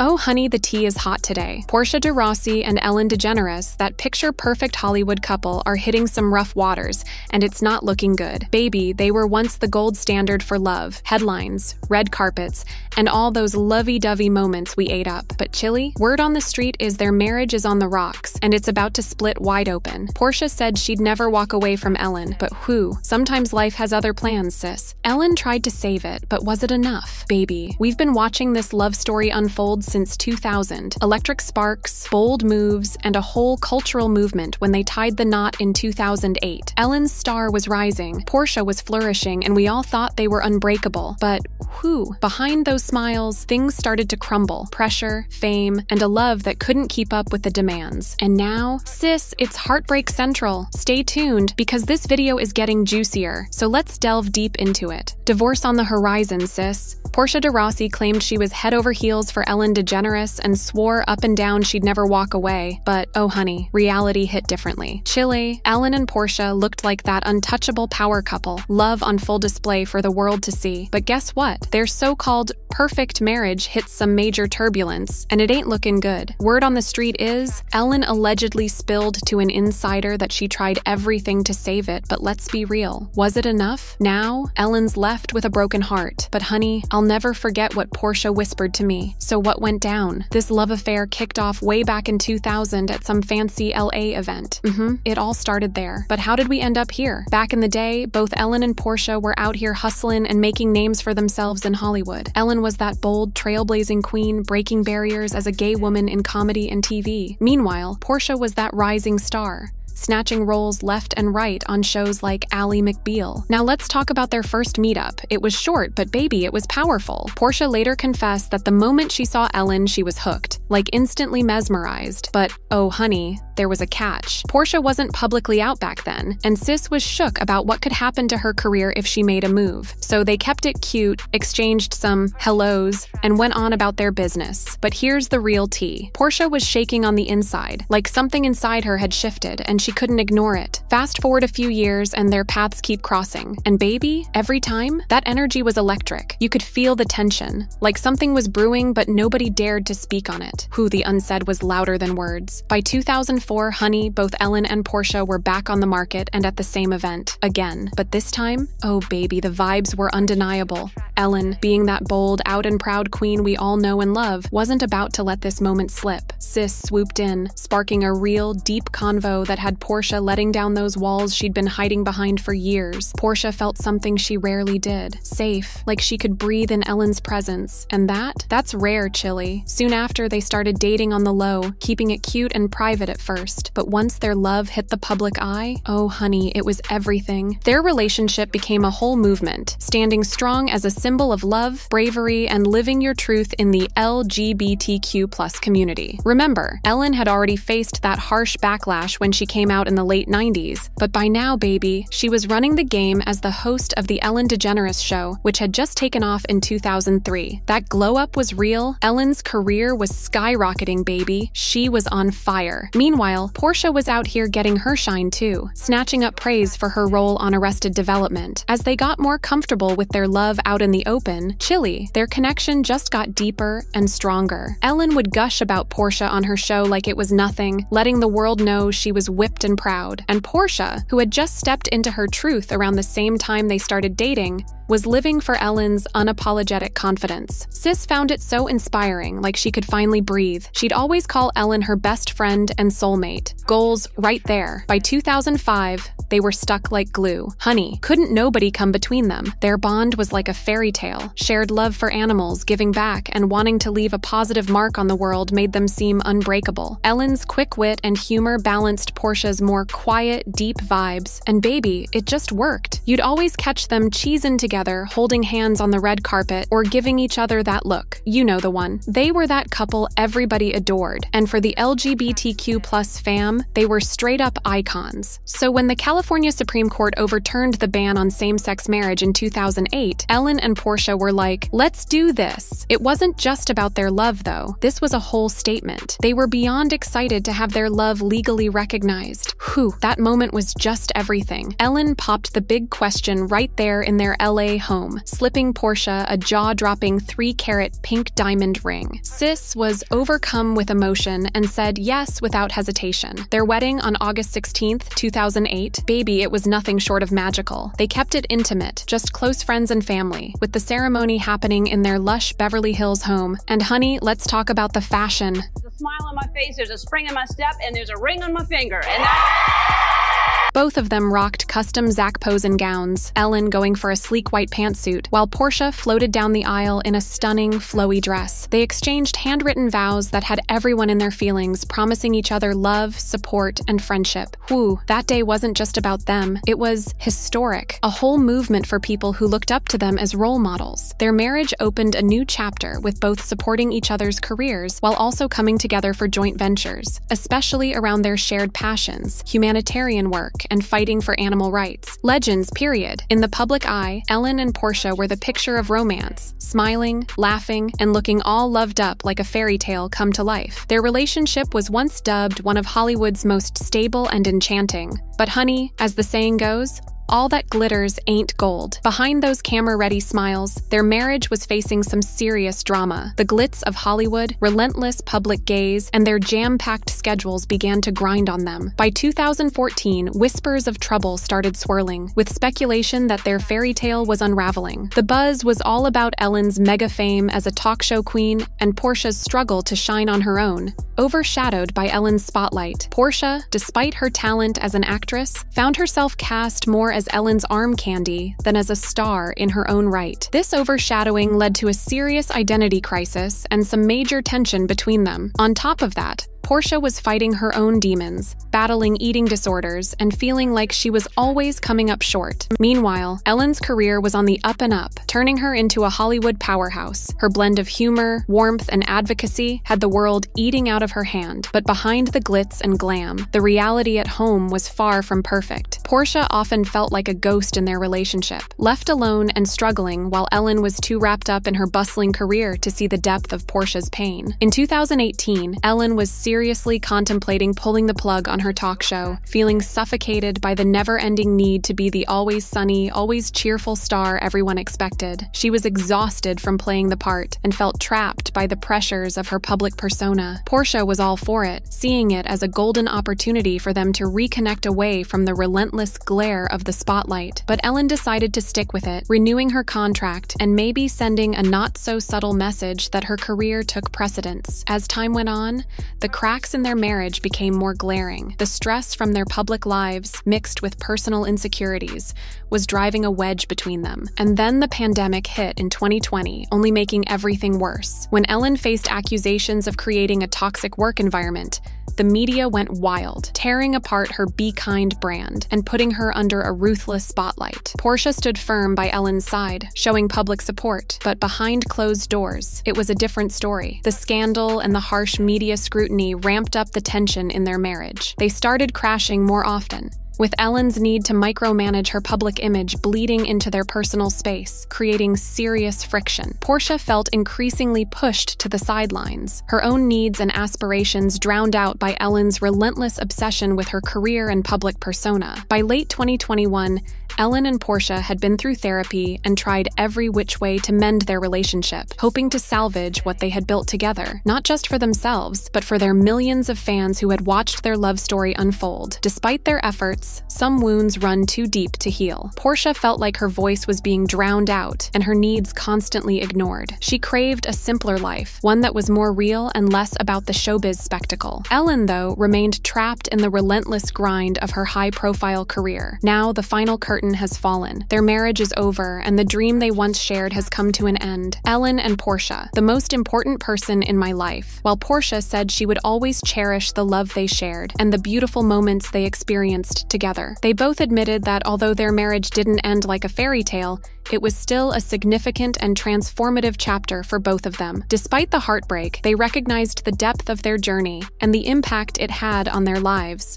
Oh honey, the tea is hot today. Portia De Rossi and Ellen DeGeneres, that picture-perfect Hollywood couple, are hitting some rough waters, and it's not looking good. Baby, they were once the gold standard for love, headlines, red carpets, and all those lovey-dovey moments we ate up. But chilly? Word on the street is their marriage is on the rocks, and it's about to split wide open. Portia said she'd never walk away from Ellen, but whew, sometimes life has other plans, sis. Ellen tried to save it, but was it enough? Baby, we've been watching this love story unfold since 2000. Electric sparks, bold moves, and a whole cultural movement when they tied the knot in 2008. Ellen's star was rising, Portia was flourishing, and we all thought they were unbreakable. But whew, behind those smiles, things started to crumble. Pressure, fame, and a love that couldn't keep up with the demands. And now, sis, it's heartbreak central. Stay tuned, because this video is getting juicier, so let's delve deep into it. Divorce on the horizon, sis. Portia De Rossi claimed she was head over heels for Ellen DeGeneres and swore up and down she'd never walk away. But oh honey, reality hit differently. Chile, Ellen and Portia looked like that untouchable power couple, love on full display for the world to see. But guess what? Their so-called perfect marriage hit some major turbulence, and it ain't looking good. Word on the street is, Ellen allegedly spilled to an insider that she tried everything to save it, but let's be real. Was it enough? Now, Ellen's left with a broken heart. But honey, I'll never forget what Portia whispered to me. So what went down? This love affair kicked off way back in 2000 at some fancy LA event. It all started there. But how did we end up here? Back in the day, both Ellen and Portia were out here hustling and making names for themselves in Hollywood. Ellen was that bold, trailblazing queen, breaking barriers as a gay woman in comedy and TV. Meanwhile, Portia was that rising star, snatching roles left and right on shows like Ally McBeal. Now let's talk about their first meetup. It was short, but baby, it was powerful. Portia later confessed that the moment she saw Ellen, she was hooked, like instantly mesmerized. But oh honey, there was a catch. Portia wasn't publicly out back then, and sis was shook about what could happen to her career if she made a move. So they kept it cute, exchanged some hellos, and went on about their business. But here's the real tea. Portia was shaking on the inside, like something inside her had shifted, and she couldn't ignore it. Fast forward a few years, and their paths keep crossing. And baby, every time, that energy was electric. You could feel the tension, like something was brewing, but nobody dared to speak on it. Who the unsaid was louder than words. By 2004, honey, both Ellen and Portia were back on the market and at the same event, again. But this time, oh baby, the vibes were undeniable. Ellen, being that bold, out and proud queen we all know and love, wasn't about to let this moment slip. Sis swooped in, sparking a real, deep convo that had Portia letting down those walls she'd been hiding behind for years. Portia felt something she rarely did. Safe, like she could breathe in Ellen's presence. And that's rare, Chili. Soon after, they started dating on the low, keeping it cute and private at first. But once their love hit the public eye, oh honey, it was everything. Their relationship became a whole movement, standing strong as a symbol of love, bravery, and living your truth in the LGBTQ+ community. Remember, Ellen had already faced that harsh backlash when she came out in the late 90s, but by now, baby, she was running the game as the host of the Ellen DeGeneres show, which had just taken off in 2003. That glow-up was real. Ellen's career was skyrocketing, baby. She was on fire. Meanwhile, Portia was out here getting her shine too, snatching up praise for her role on Arrested Development. As they got more comfortable with their love out in the open, chilly, their connection just got deeper and stronger. Ellen would gush about Portia on her show like it was nothing, letting the world know she was whipped and proud. And Portia, who had just stepped into her truth around the same time they started dating, was living for Ellen's unapologetic confidence. Sis found it so inspiring, like she could finally breathe. She'd always call Ellen her best friend and soulmate. Goals right there. By 2005, they were stuck like glue. Honey, couldn't nobody come between them. Their bond was like a fairy tale. Shared love for animals, giving back, and wanting to leave a positive mark on the world made them seem unbreakable. Ellen's quick wit and humor balanced Portia's more quiet, deep vibes, and baby, it just worked. You'd always catch them cheesing together, holding hands on the red carpet, or giving each other that look. You know the one. They were that couple everybody adored, and for the LGBTQ+ fam, they were straight up icons. So when the California Supreme Court overturned the ban on same-sex marriage in 2008, Ellen and Portia were like, let's do this. It wasn't just about their love, though. This was a whole statement. They were beyond excited to have their love legally recognized. Whew, that moment was just everything. Ellen popped the big question right there in their LA home, slipping Portia a jaw-dropping 3-carat pink diamond ring. Sis was overcome with emotion and said yes without hesitation. Their wedding on August 16, 2008, baby, it was nothing short of magical. They kept it intimate, just close friends and family, with the ceremony happening in their lush Beverly Hills home. And honey, let's talk about the fashion. There's a smile on my face, there's a spring in my step, and there's a ring on my finger, and Both of them rocked custom Zac Posen gowns, Ellen going for a sleek white pantsuit, while Portia floated down the aisle in a stunning, flowy dress. They exchanged handwritten vows that had everyone in their feelings, promising each other love, support, and friendship. Whew, that day wasn't just about them. It was historic, a whole movement for people who looked up to them as role models. Their marriage opened a new chapter, with both supporting each other's careers while also coming together for joint ventures, especially around their shared passions, humanitarian work, and fighting for animal rights. Legends, period. In the public eye, Ellen and Portia were the picture of romance, smiling, laughing, and looking all loved up like a fairy tale come to life. Their relationship was once dubbed one of Hollywood's most stable and enchanting. But honey, as the saying goes, all that glitters ain't gold. Behind those camera-ready smiles, their marriage was facing some serious drama. The glitz of Hollywood, relentless public gaze, and their jam-packed schedules began to grind on them. By 2014, whispers of trouble started swirling, with speculation that their fairy tale was unraveling. The buzz was all about Ellen's mega fame as a talk show queen and Portia's struggle to shine on her own, overshadowed by Ellen's spotlight. Portia, despite her talent as an actress, found herself cast more as Ellen's arm candy than as a star in her own right. This overshadowing led to a serious identity crisis and some major tension between them. On top of that, Portia was fighting her own demons, battling eating disorders, and feeling like she was always coming up short. Meanwhile, Ellen's career was on the up and up, turning her into a Hollywood powerhouse. Her blend of humor, warmth, and advocacy had the world eating out of her hand. But behind the glitz and glam, the reality at home was far from perfect. Portia often felt like a ghost in their relationship, left alone and struggling while Ellen was too wrapped up in her bustling career to see the depth of Portia's pain. In 2018, Ellen was seriously contemplating pulling the plug on her talk show, feeling suffocated by the never-ending need to be the always sunny, always cheerful star everyone expected. She was exhausted from playing the part and felt trapped by the pressures of her public persona. Portia was all for it, seeing it as a golden opportunity for them to reconnect away from the relentless glare of the spotlight. But Ellen decided to stick with it, renewing her contract and maybe sending a not-so-subtle message that her career took precedence. As time went on, the cracks in their marriage became more glaring. The stress from their public lives, mixed with personal insecurities, was driving a wedge between them. And then the pandemic hit in 2020, only making everything worse. When Ellen faced accusations of creating a toxic work environment, the media went wild, tearing apart her Be Kind brand and putting her under a ruthless spotlight. Portia stood firm by Ellen's side, showing public support, but behind closed doors, it was a different story. The scandal and the harsh media scrutiny ramped up the tension in their marriage. They started crashing more often, with Ellen's need to micromanage her public image bleeding into their personal space, creating serious friction. Portia felt increasingly pushed to the sidelines, her own needs and aspirations drowned out by Ellen's relentless obsession with her career and public persona. By late 2021, Ellen and Portia had been through therapy and tried every which way to mend their relationship, hoping to salvage what they had built together, not just for themselves, but for their millions of fans who had watched their love story unfold. Despite their efforts, some wounds run too deep to heal. Portia felt like her voice was being drowned out and her needs constantly ignored. She craved a simpler life, one that was more real and less about the showbiz spectacle. Ellen, though, remained trapped in the relentless grind of her high-profile career. Now, the final curtain has fallen. Their marriage is over, and the dream they once shared has come to an end. Ellen and Portia, the most important person in my life. While Portia said she would always cherish the love they shared and the beautiful moments they experienced together. They both admitted that although their marriage didn't end like a fairy tale, it was still a significant and transformative chapter for both of them. Despite the heartbreak, they recognized the depth of their journey and the impact it had on their lives.